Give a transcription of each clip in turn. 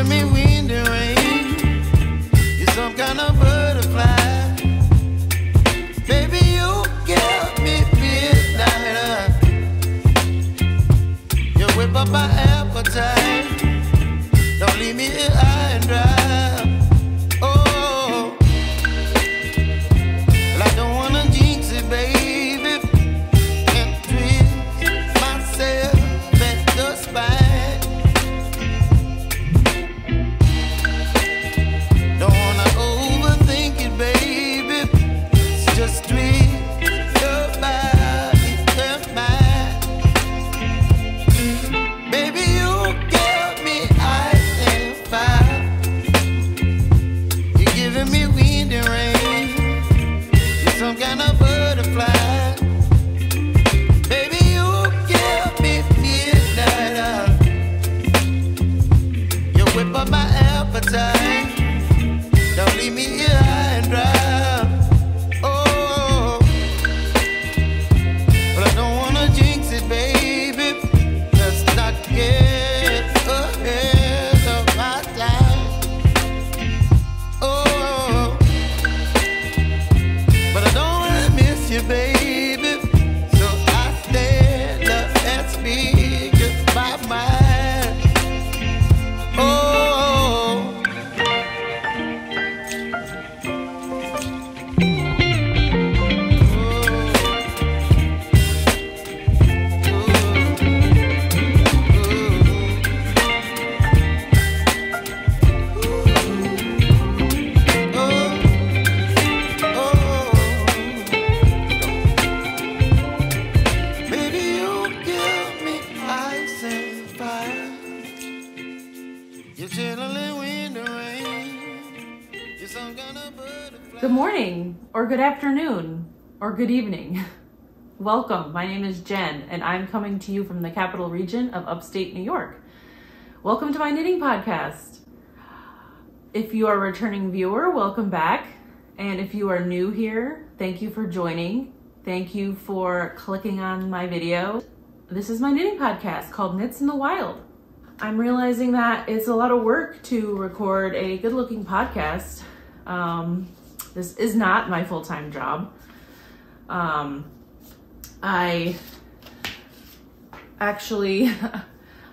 giving me wind and rain. You're some kind of butterfly. Baby, you give me midnight. You whip up my appetite. Don't leave me here high and dry. Oh, well, I don't wanna jinx it, baby. Can't twist myself at the spine. Don't wanna overthink it, baby. It's just twist your body and mine. Baby, you give me ice and fire. You're giving me wind and rain. You're some kind of butterfly. Baby, you give me midnight. You whip up my appetite. Don't leave me here high and dry. Oh, but I don't wanna jinx it, baby. Let's not get ahead of my time. Oh, but I don't wanna miss you, baby. So I stand up and speak just my mind. Oh. Good morning, or good afternoon, or good evening. Welcome, my name is Jen, and I'm coming to you from the capital region of upstate New York. Welcome to my knitting podcast. If you are a returning viewer, welcome back. And if you are new here, thank you for joining. Thank you for clicking on my video. This is my knitting podcast called Knits in the Wild. I'm realizing that it's a lot of work to record a good-looking podcast. This is not my full-time job. I actually, I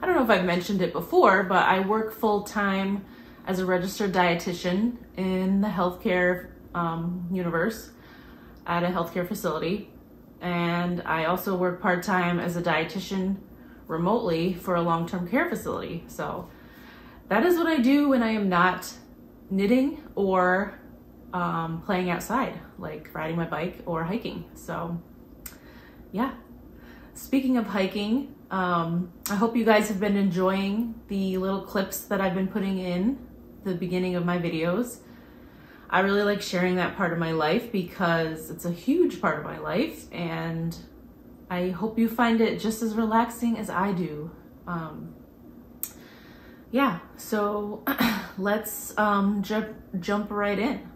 don't know if I've mentioned it before, but I work full-time as a registered dietitian in the healthcare universe at a healthcare facility. And I also work part-time as a dietitian remotely for a long-term care facility. So that is what I do when I am not knitting or playing outside, like riding my bike or hiking. So yeah, speaking of hiking, I hope you guys have been enjoying the little clips that I've been putting in the beginning of my videos. I really like sharing that part of my life because it's a huge part of my life, and I hope you find it just as relaxing as I do. Yeah, so let's jump right in.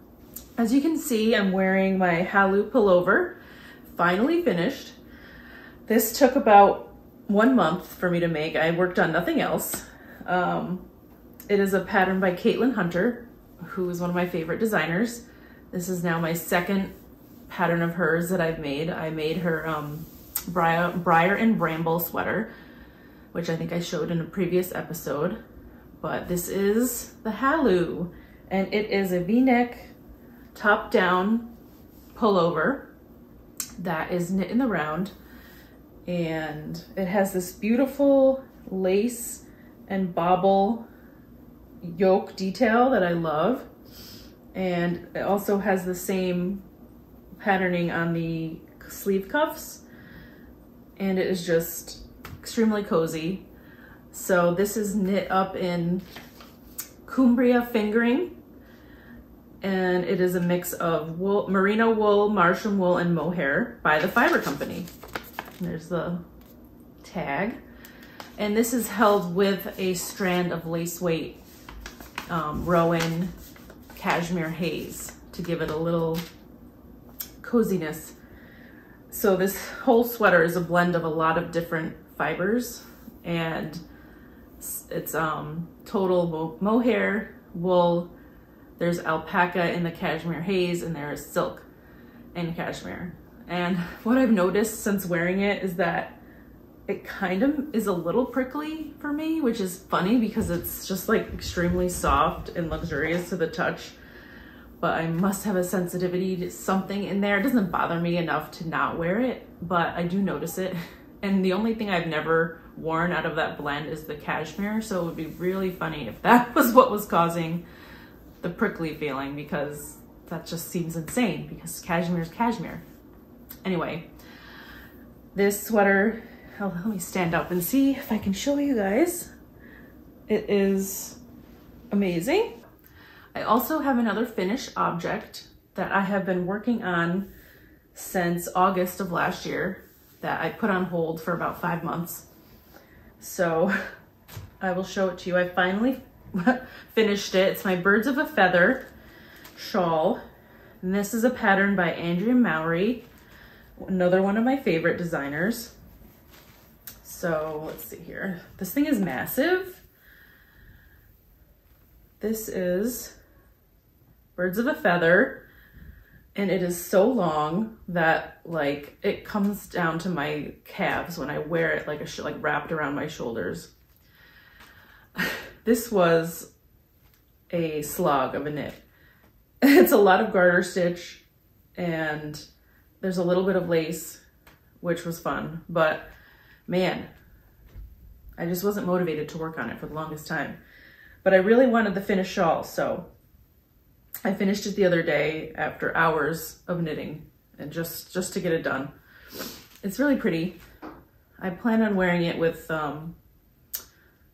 As you can see, I'm wearing my Halu pullover, finally finished. This took about 1 month for me to make. I worked on nothing else. It is a pattern by Caitlin Hunter, who is one of my favorite designers. This is now my second pattern of hers that I've made. I made her Briar and Bramble sweater, which I think I showed in a previous episode. But this is the Halu, and it is a V-neck top-down pullover that is knit in the round, and it has this beautiful lace and bobble yoke detail that I love, and it also has the same patterning on the sleeve cuffs, and it is just extremely cozy. So this is knit up in Cumbria fingering, and it is a mix of wool, merino wool, Marsham wool, and mohair by the Fiber Company. And there's the tag. And this is held with a strand of lace weight Rowan cashmere haze to give it a little coziness. So this whole sweater is a blend of a lot of different fibers, and It's total mohair, wool, there's alpaca in the cashmere haze, and there is silk in cashmere. And what I've noticed since wearing it is that it kind of is a little prickly for me, which is funny because it's just like extremely soft and luxurious to the touch. But I must have a sensitivity to something in there. It doesn't bother me enough to not wear it, but I do notice it. And the only thing I've never worn out of that blend is the cashmere. So it would be really funny if that was what was causing the prickly feeling, because that just seems insane because cashmere is cashmere. Anyway, this sweater, let me stand up and see if I can show you guys. It is amazing. I also have another finished object that I have been working on since August of last year that I put on hold for about 5 months. So I will show it to you. I finally finished it. It's my Birds of a Feather shawl. And this is a pattern by Andrea Mowry, another one of my favorite designers. So let's see here. This thing is massive. This is Birds of a Feather, and it is so long that like it comes down to my calves when I wear it, like wrapped around my shoulders. This was a slog of a knit. It's a lot of garter stitch, and there's a little bit of lace, which was fun, but man, I just wasn't motivated to work on it for the longest time. But I really wanted the finished shawl, so I finished it the other day after hours of knitting, and just to get it done. It's really pretty. I plan on wearing it with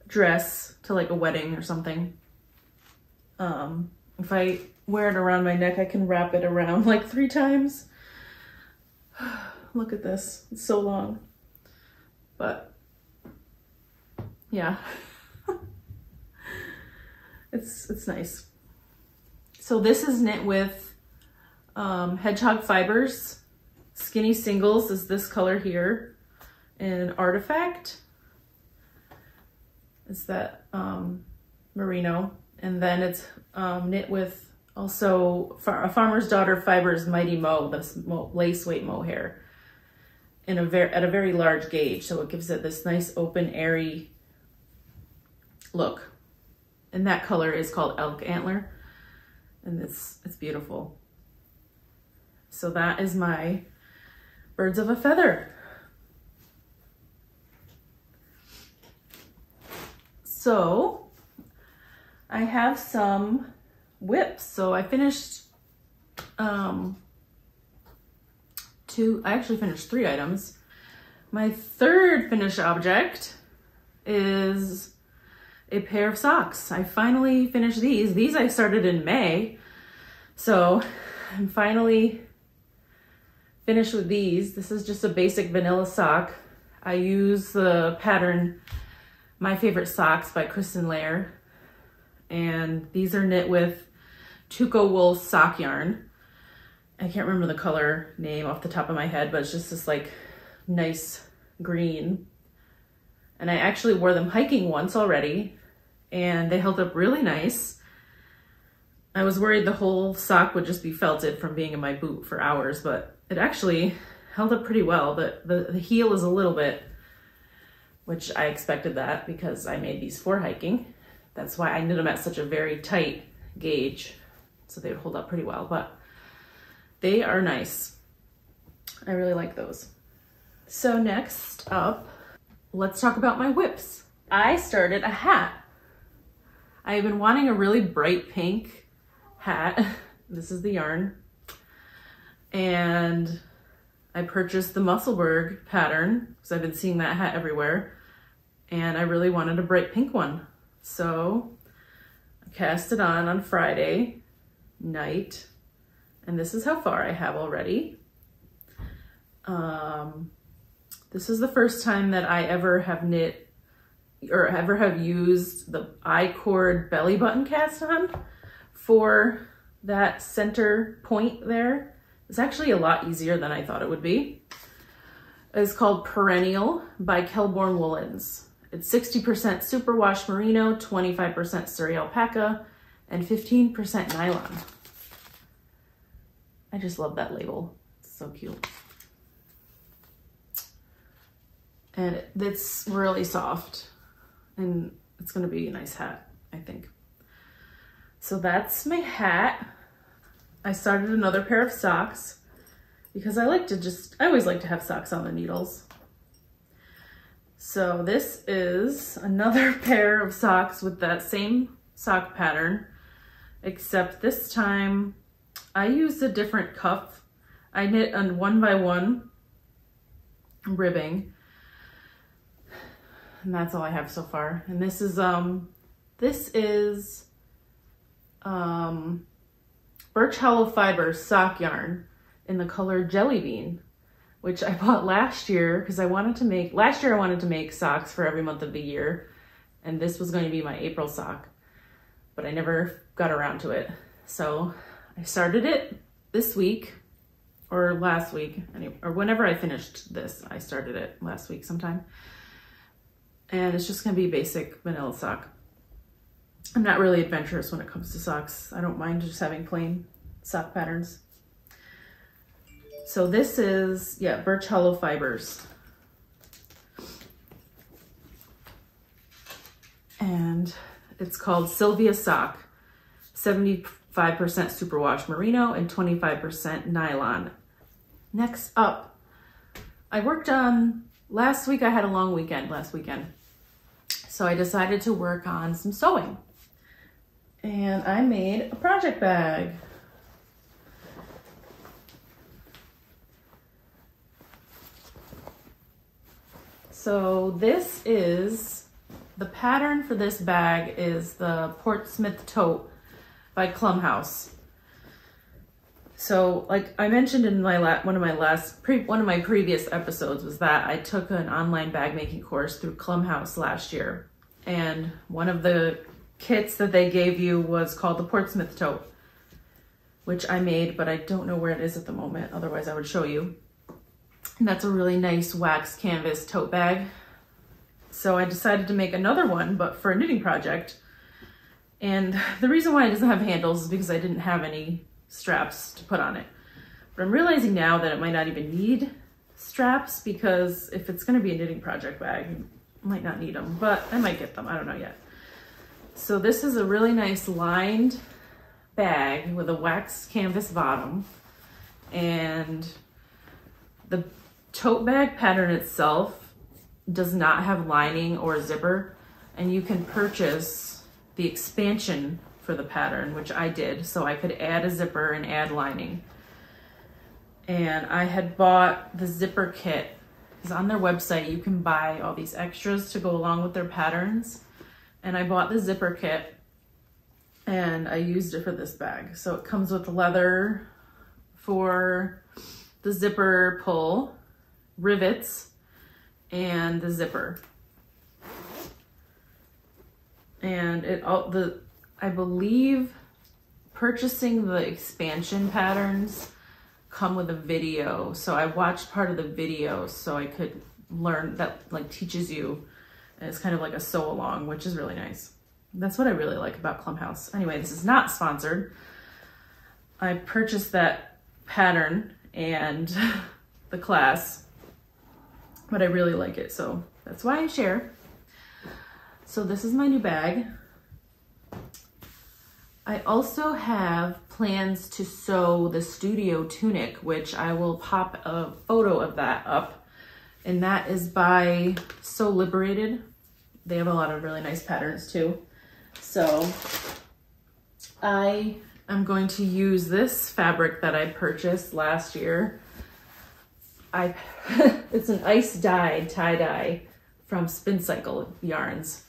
dress to like a wedding or something. If I wear it around my neck, I can wrap it around like 3 times. Look at this, it's so long. But yeah, it's nice. So this is knit with Hedgehog Fibers. Skinny Singles is this color here in Artifact. It's that merino. And then it's knit with also a Farmer's Daughter Fibers Mighty Mo, this lace weight mohair in at a very large gauge. So it gives it this nice open, airy look. And that color is called Elk Antler. And it's beautiful. So that is my Birds of a Feather. So I have some whips. So I finished I actually finished 3 items. My third finished object is a pair of socks. I finally finished these. These I started in May. So I'm finally finished with these. This is just a basic vanilla sock. I use the pattern My Favorite Socks by Kristin Lehrer. And these are knit with Tuku wool sock yarn. I can't remember the color name off the top of my head, but it's just this like nice green. And I actually wore them hiking once already, and they held up really nice. I was worried the whole sock would just be felted from being in my boot for hours, but it actually held up pretty well. The heel is a little bit, which I expected that because I made these for hiking. That's why I knit them at such a very tight gauge, so they would hold up pretty well, but they are nice. I really like those. So next up, let's talk about my whips. I started a hat. I've been wanting a really bright pink hat. This is the yarn. And I purchased the Mussleburgh pattern because I've been seeing that hat everywhere. And I really wanted a bright pink one. So I cast it on Friday night. And this is how far I have already. This is the first time that I ever have knit or ever have used the I-cord belly button cast on for that center point there. It's actually a lot easier than I thought it would be. It's called Perennial by Kelbourne Woolens. It's 60% superwash merino, 25% Surrey alpaca, and 15% nylon. I just love that label. It's so cute. And it's really soft, and it's gonna be a nice hat, I think. So that's my hat. I started another pair of socks because I always like to have socks on the needles. So this is another pair of socks with that same sock pattern, except this time I used a different cuff. I knit on 1x1 ribbing, and that's all I have so far. And this is Birch Hollow Fibers sock yarn in the color Jellybean, which I bought last year because last year I wanted to make socks for every month of the year, and this was going to be my April sock, but I never got around to it. So I started it this week, or last week, or whenever I finished this, I started it last week sometime. And it's just gonna be a basic vanilla sock. I'm not really adventurous when it comes to socks. I don't mind just having plain sock patterns. So this is, yeah, Birch Hollow Fibers. And it's called Sylvia Sock, 75% superwash merino and 25% nylon. Next up, I worked on, last week I had a long weekend last weekend. So I decided to work on some sewing. And I made a project bag. So this is, the pattern for this bag is the Portsmith Tote by Klum House. So like I mentioned in my one of my previous episodes was that I took an online bag making course through Klum House last year. And one of the kits that they gave you was called the Portsmith Tote, which I made, but I don't know where it is at the moment. Otherwise I would show you. And that's a really nice wax canvas tote bag. So I decided to make another one, but for a knitting project. And the reason why it doesn't have handles is because I didn't have any straps to put on it. But I'm realizing now that it might not even need straps, because if it's gonna be a knitting project bag, I might not need them, but I might get them, I don't know yet. So this is a really nice lined bag with a wax canvas bottom, and the tote bag pattern itself does not have lining or zipper, and you can purchase the expansion for the pattern, which I did, so I could add a zipper and add lining. And I had bought the zipper kit, because on their website you can buy all these extras to go along with their patterns. And I bought the zipper kit and I used it for this bag. So it comes with leather for the zipper pull, rivets, and the zipper. And I believe purchasing the expansion patterns come with a video. So I watched part of the video so I could learn, that like teaches you, and it's kind of like a sew along, which is really nice. That's what I really like about Klum House. Anyway, this is not sponsored. I purchased that pattern and the class, but I really like it, so that's why I share. So this is my new bag. I also have plans to sew the studio tunic, which I will pop a photo of that up, and that is by Sew Liberated. They have a lot of really nice patterns too. So I am going to use this fabric that I purchased last year. It's an ice dyed tie-dye from Spincyle yarns.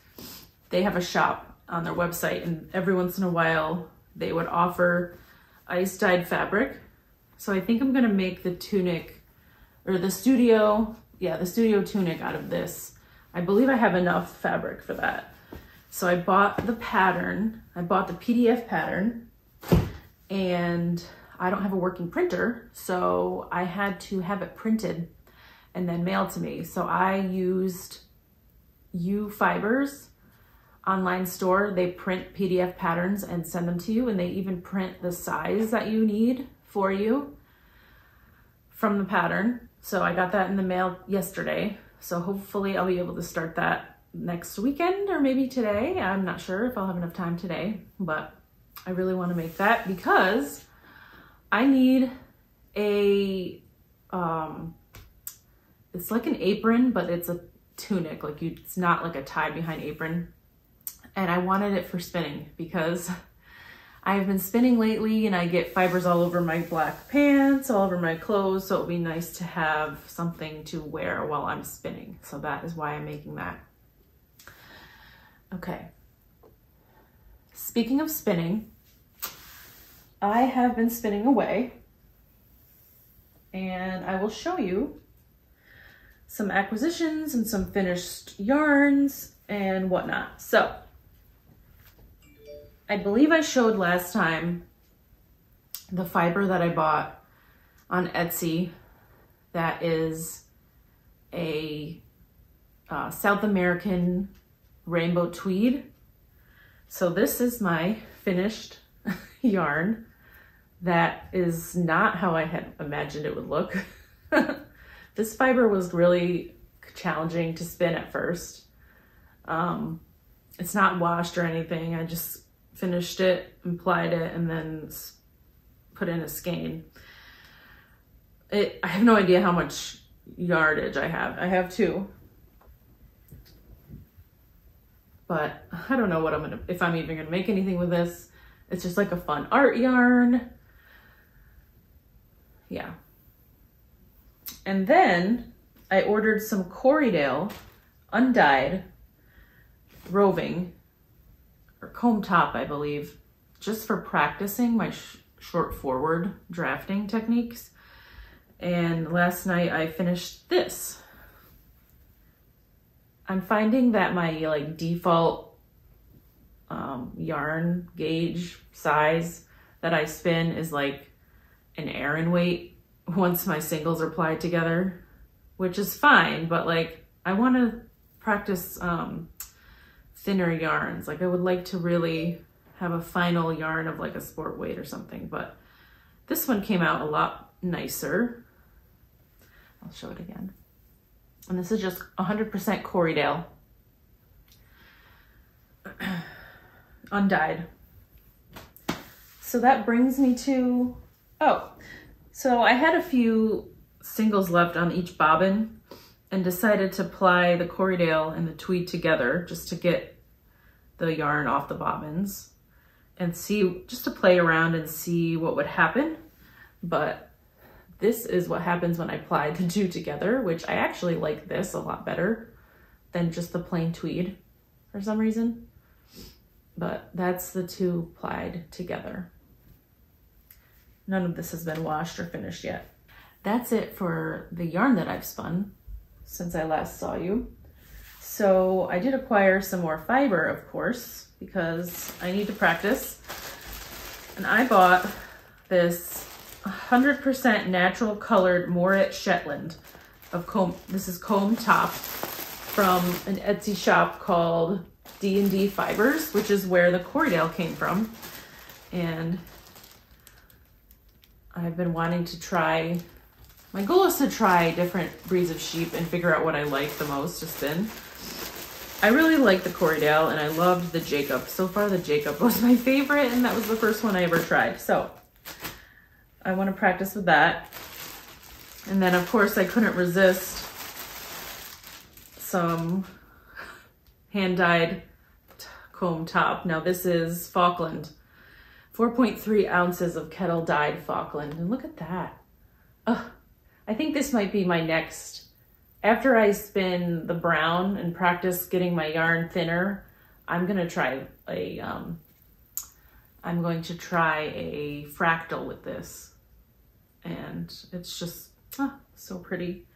They have a shop on their website, and every once in a while they would offer ice dyed fabric. So I think I'm gonna make the tunic, or the studio tunic out of this. I believe I have enough fabric for that. So I bought the pattern, I bought the PDF pattern, and I don't have a working printer, so I had to have it printed and then mailed to me. So I used Ewe Fibers online store. They print PDF patterns and send them to you, and they even print the size that you need for you from the pattern. So I got that in the mail yesterday. So hopefully I'll be able to start that next weekend or maybe today. I'm not sure if I'll have enough time today, but I really want to make that because I need a, it's like an apron, but it's a tunic. Like it's not like a tie behind apron. And I wanted it for spinning because I've been spinning lately and I get fibers all over my black pants, all over my clothes. So it would be nice to have something to wear while I'm spinning. So that is why I'm making that. Okay. Speaking of spinning, I have been spinning away and I will show you some acquisitions and some finished yarns and whatnot. So I believe I showed last time the fiber that I bought on Etsy. That is a South American rainbow tweed. So this is my finished yarn. That is not how I had imagined it would look. This fiber was really challenging to spin at first. It's not washed or anything. I just finished it, applied it, and then put in a skein. I have no idea how much yardage I have. I have 2. But I don't know what if I'm even gonna make anything with this. It's just like a fun art yarn. Yeah. And then I ordered some Corriedale undyed roving, or comb top, I believe, just for practicing my short forward drafting techniques. And last night I finished this. I'm finding that my like default yarn gauge size that I spin is like an Aran weight once my singles are applied together, which is fine, but like I want to practice thinner yarns. Like I would like to really have a final yarn of like a sport weight or something, but this one came out a lot nicer. I'll show it again. And this is just 100% Corriedale undyed. So that brings me to, so I had a few singles left on each bobbin and decided to apply the Corriedale and the tweed together just to get the yarn off the bobbins and see, just to play around and see what would happen. But this is what happens when I apply the 2 together, which I actually like this a lot better than just the plain tweed for some reason. But that's the 2 applied together. None of this has been washed or finished yet. That's it for the yarn that I've spun since I last saw you. So I did acquire some more fiber, of course, because I need to practice. And I bought this 100% natural colored Mohair Shetland of comb. This is comb top from an Etsy shop called D&D Fibers, which is where the Corriedale came from. And I've been wanting to try, my goal is to try different breeds of sheep and figure out what I like the most to spin. I really like the Corriedale and I loved the Jacob. So far the Jacob was my favorite and that was the first one I ever tried. So I want to practice with that. And then of course I couldn't resist some hand-dyed comb top. Now this is Falkland, 4.3 ounces of kettle dyed Falkland. And look at that. I think this might be my next, after I spin the brown and practice getting my yarn thinner, I'm going to try a, fractal with this. And it's just so pretty.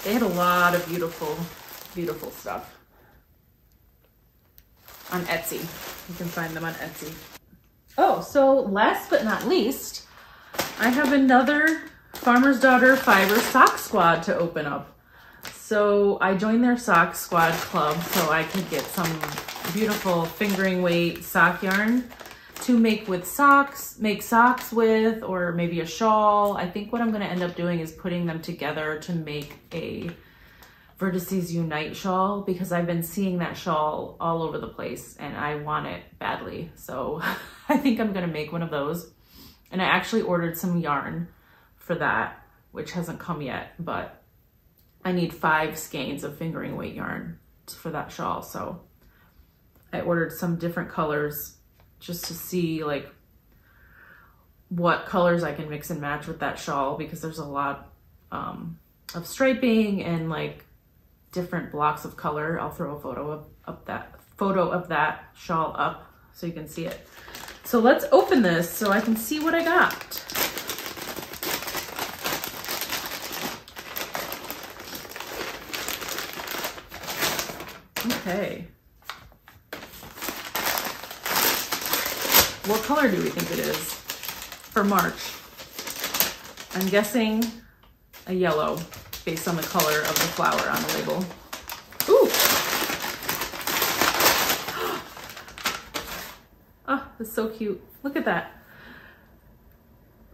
They had a lot of beautiful, beautiful stuff on Etsy. You can find them on Etsy. Oh, so last but not least, I have another Farmer's Daughter Fiber Sock Squad to open up. So I joined their sock squad club so I could get some beautiful fingering weight sock yarn to make socks with, or maybe a shawl. I think what I'm gonna end up doing is putting them together to make a Vertices Unite shawl, because I've been seeing that shawl all over the place and I want it badly. So I think I'm gonna make one of those. And I actually ordered some yarn for that, which hasn't come yet, but I need 5 skeins of fingering weight yarn for that shawl. So I ordered some different colors just to see like what colors I can mix and match with that shawl, because there's a lot of striping and like different blocks of color. I'll throw a photo of that shawl up so you can see it. So let's open this so I can see what I got. Okay. What color do we think it is for March? I'm guessing a yellow based on the color of the flower on the label. Ooh! Oh, that's so cute. Look at that.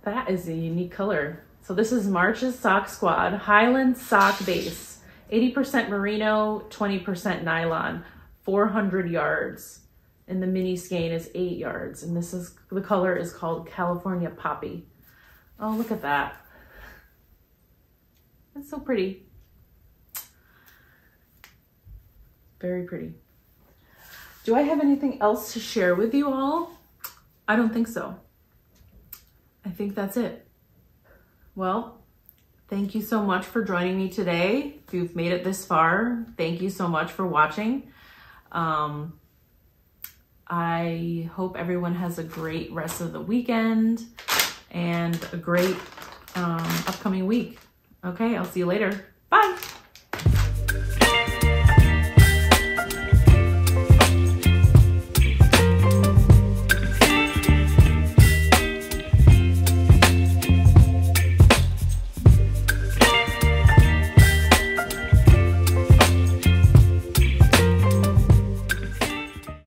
That is a unique color. So this is March's Sock Squad Highland Sock Base. 80% merino, 20% nylon, 400 yards. And the mini skein is 8 yards. And this is, the color is called California Poppy. Oh, look at that. That's so pretty. Very pretty. Do I have anything else to share with you all? I don't think so. I think that's it. Well, thank you so much for joining me today. If you've made it this far, thank you so much for watching. I hope everyone has a great rest of the weekend and a great upcoming week. Okay, I'll see you later. Bye.